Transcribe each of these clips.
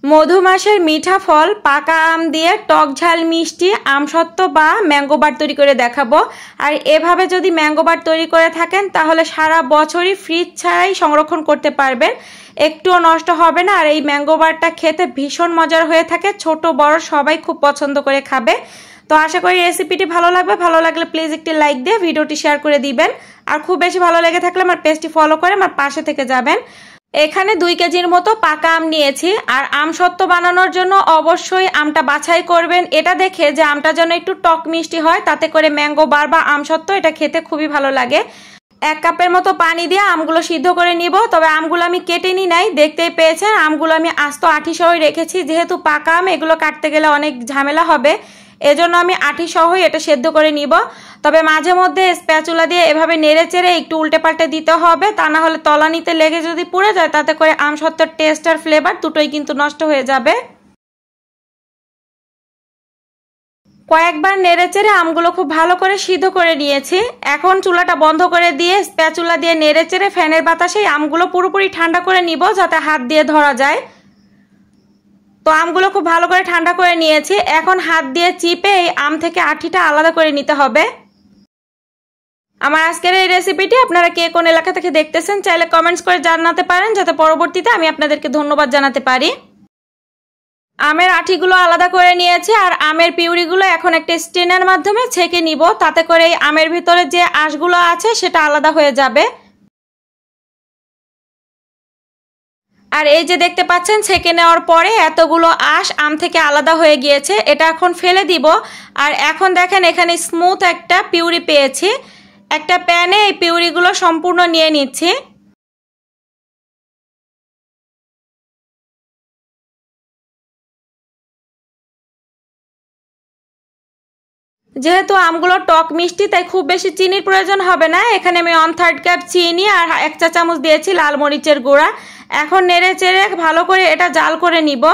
মধুমাসের মিঠা ফল পাকা আম দিয়ে টক ঝাল মিষ্টি আমসত্ত্ব বা ম্যাঙ্গো বার তৈরি করে দেখাবো। আর এভাবে যদি ম্যাঙ্গো বার তৈরি করে থাকেন তাহলে সারা বছরই ফ্রিজ ছাড়াই সংরক্ষণ করতে পারবেন, একটুও নষ্ট হবে না। আর এই ম্যাঙ্গো বারটা খেতে ভীষণ মজার হয়ে থাকে, ছোট বড় সবাই খুব পছন্দ করে খাবে। তো আশা করি রেসিপিটি ভালো লাগবে। ভালো লাগলে প্লিজ একটি লাইক দিয়ে ভিডিওটি শেয়ার করে দিবেন। আর খুব বেশি ভালো লেগে থাকলে আমার পেজটি ফলো করে আমার পাশে থেকে যাবেন। এখানে 2 কেজির মতো পাকা আম নিয়েছি। আর আমসত্ত্ব বানানোর জন্য অবশ্যই আমটা বাছাই করবেন এটা দেখে যে আমটা যেন একটু টক মিষ্টি হয়, তাতে করে ম্যাঙ্গো বার বা আমসত্ত্ব এটা খেতে খুবই ভালো লাগে। 1 কাপের মতো পানি দিয়ে আমগুলো সিদ্ধ করে নিব। তবে আমগুলো আমি কেটে নি নাই, দেখতেই পেয়েছেন আমগুলো আমি আস্ত আঠি সহই রেখেছি। যেহেতু পাকা আম এগুলো কাটতে গেলে অনেক ঝামেলা হবে, এজন্য আমি আঠি সহই এটা সেদ্ধ করে নিব। তবে মাঝে মধ্যে স্প্যাচুলা দিয়ে এভাবে নেড়ে চেড়ে একটু উল্টে পাল্টে দিতে হবে, তা না হলে তলানিতে লেগে যদি পুড়ে যায় তাতে করে আমসত্ত্বের টেস্ট আর ফ্লেভার দুটোই কিন্তু নষ্ট হয়ে যাবে। কয়েকবার নেড়ে চেড়ে আমগুলো খুব ভালো করে সিদ্ধ করে নিয়েছি। এখন চুলাটা বন্ধ করে দিয়ে স্প্যাচুলা দিয়ে নেড়ে চেড়ে ফ্যানের বাতাসে আমগুলো পুরোপুরি ঠান্ডা করে নিব, যাতে হাত দিয়ে ধরা যায়। তো আমগুলো খুব ভালো করে ঠান্ডা করে নিয়েছি। এখন হাত দিয়ে চিপে এই আম থেকে আঠিটা আলাদা করে নিতে হবে। আমার আজকের এই রেসিপিটি আপনারা কে কোন এলাকা থেকে দেখতেছেন চাইলে কমেন্টস করে জানাতে পারেন, যাতে পরবর্তীতে আমি আপনাদেরকে ধন্যবাদ জানাতে পারি। আমের আঠিগুলো আলাদা করে নিয়েছি। আর আমের পিউরিগুলো এখন একটা স্ট্রেনার মাধ্যমে ছেঁকে নিব, তাতে করে এই আমের ভিতরে যে আঁশগুলো আছে সেটা আলাদা হয়ে যাবে। আর এই যে দেখতে পাচ্ছেন ছেঁকে নেওয়ার পরে এতগুলো আঁশ আম থেকে আলাদা হয়ে গিয়েছে, এটা এখন ফেলে দিব। আর এখন দেখেন এখানে স্মুথ একটা পিউরি পেয়েছি। একটা প্যানে এই পিউরিগুলো সম্পূর্ণ নিয়ে নিচ্ছি। যেহেতু আমগুলো টক মিষ্টি তাই খুব বেশি চিনির প্রয়োজন হবে না। এখানে আমি 1/3 কাপ চিনি আর 1 চা চামচ দিয়েছি লাল মরিচের গুঁড়া। এখন নেড়ে চেড়ে ভালো করে এটা জাল করে নিব।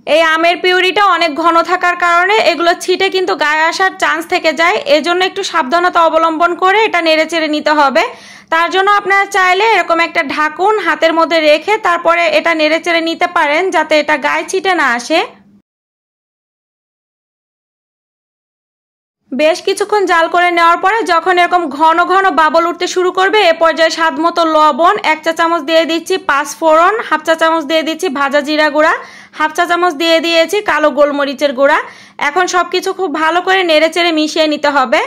এই আমের পিউরিটা অনেক ঘন থাকার কারণে এগুলো ছিটে কিন্তু গায়ে আসার চান্স থেকে যায়, এজন্য একটু সাবধানতা অবলম্বন করে এটা নেড়ে চেড়ে নিতে হবে। তার জন্য আপনারা চাইলে এরকম একটা ঢাকুন হাতের মধ্যে রেখে তারপরে এটা নেড়ে চেড়ে নিতে পারেন, যাতে এটা গায়ে ছিটে না আসে। বেশ কিছুক্ষণ জাল করে নেওয়ার পরে যখন এরকম ঘন ঘন বাবল উঠতে শুরু করবে এ পর্যায়ে স্বাদ মতো লবণ, 1 চা চামচ দিয়ে দিচ্ছি 5 ফোড়ন, 1/2 চা চামচ দিয়ে দিচ্ছি ভাজা জিরা গুঁড়া, 1/2 চা চামচ দিয়ে দিয়েছি কালো গোলমরিচের গুঁড়া। এখন সবকিছু খুব ভালো করে নেড়ে চেড়ে মিশিয়ে নিতে হবে।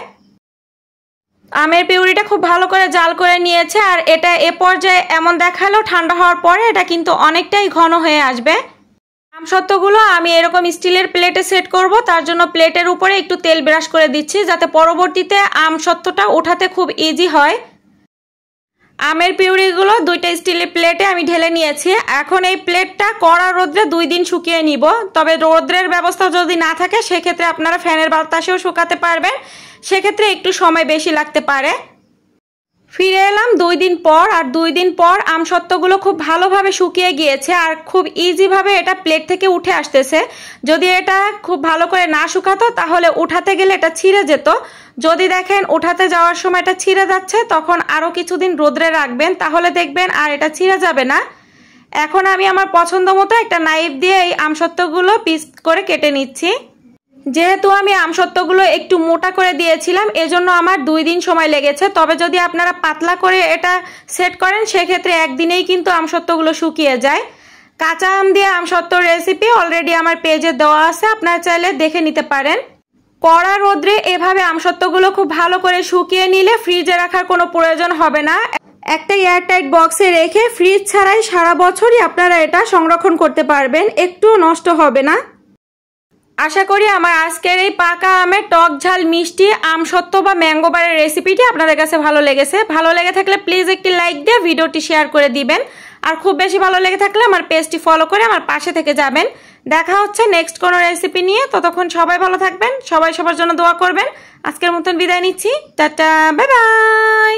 আমের পিউরিটা খুব ভালো করে জাল করে নিয়েছে। আর এটা এ পর্যায়ে এমন দেখালো ঠান্ডা হওয়ার পরে এটা কিন্তু অনেকটাই ঘন হয়ে আসবে। আমসত্ত্বগুলো আমি এরকম স্টিলের প্লেটে সেট করব, তার জন্য প্লেটের উপরে একটু তেল ব্রাশ করে দিচ্ছি, যাতে পরবর্তীতে আমসত্ত্বটা ওঠাতে খুব ইজি হয়। আমের পিউরিগুলো 2টা স্টিলের প্লেটে আমি ঢেলে নিয়েছি। এখন এই প্লেটটা কড়া রোদ্রে 2 দিন শুকিয়ে নিব। তবে রোদ্রের ব্যবস্থা যদি না থাকে সেক্ষেত্রে আপনারা ফ্যানের বাতাসেও শুকাতে পারবেন, সেক্ষেত্রে একটু সময় বেশি লাগতে পারে। ফিরে এলাম 2 দিন পর। আর 2 দিন পর আমসত্ত্বগুলো খুব ভালোভাবে শুকিয়ে গিয়েছে আর খুব ইজিভাবে এটা প্লেট থেকে উঠে আসতেছে। যদি এটা খুব ভালো করে না শুকাতো তাহলে উঠাতে গেলে এটা ছিঁড়ে যেত। যদি দেখেন উঠাতে যাওয়ার সময় এটা ছিঁড়ে যাচ্ছে তখন আরও কিছুদিন রোদ্রে রাখবেন, তাহলে দেখবেন আর এটা ছিঁড়ে যাবে না। এখন আমি আমার পছন্দ মতো একটা নাইফ দিয়ে এই আমসত্ত্বগুলো পিস করে কেটে নিচ্ছি। যেহেতু আমি আমসত্ত্বগুলো একটু মোটা করে দিয়েছিলাম এজন্য আমার 2 দিন সময় লেগেছে। তবে যদি আপনারা পাতলা করে এটা সেট করেন সেক্ষেত্রে একদিনেই কিন্তু আমসত্ত্বগুলো শুকিয়ে যায়। কাঁচা আম দিয়ে আমসত্ত্বর রেসিপি অলরেডি আমার পেজে দেওয়া আছে, আপনারা চাইলে দেখে নিতে পারেন। কড়া রোদ্রে এভাবে আমসত্ত্বগুলো খুব ভালো করে শুকিয়ে নিলে ফ্রিজে রাখার কোনো প্রয়োজন হবে না। একটা এয়ারটাইট বক্সে রেখে ফ্রিজ ছাড়াই সারা বছরই আপনারা এটা সংরক্ষণ করতে পারবেন, একটুও নষ্ট হবে না। আশা করি আমার আজকের এই পাকা আমের টক ঝাল মিষ্টি আমসত্ত্ব বা ম্যাঙ্গো বারের রেসিপিটি আপনাদের কাছে ভালো লেগেছে। ভালো লেগে থাকলে প্লিজ একটি লাইক দিয়ে ভিডিওটি শেয়ার করে দিবেন। আর খুব বেশি ভালো লেগে থাকলে আমার পেজটি ফলো করে আমার পাশে থেকে যাবেন। দেখা হচ্ছে নেক্সট কোনো রেসিপি নিয়ে। ততক্ষণ সবাই ভালো থাকবেন, সবাই সবার জন্য দোয়া করবেন। আজকের মতন বিদায় নিচ্ছি, টাটা, বাই বাই।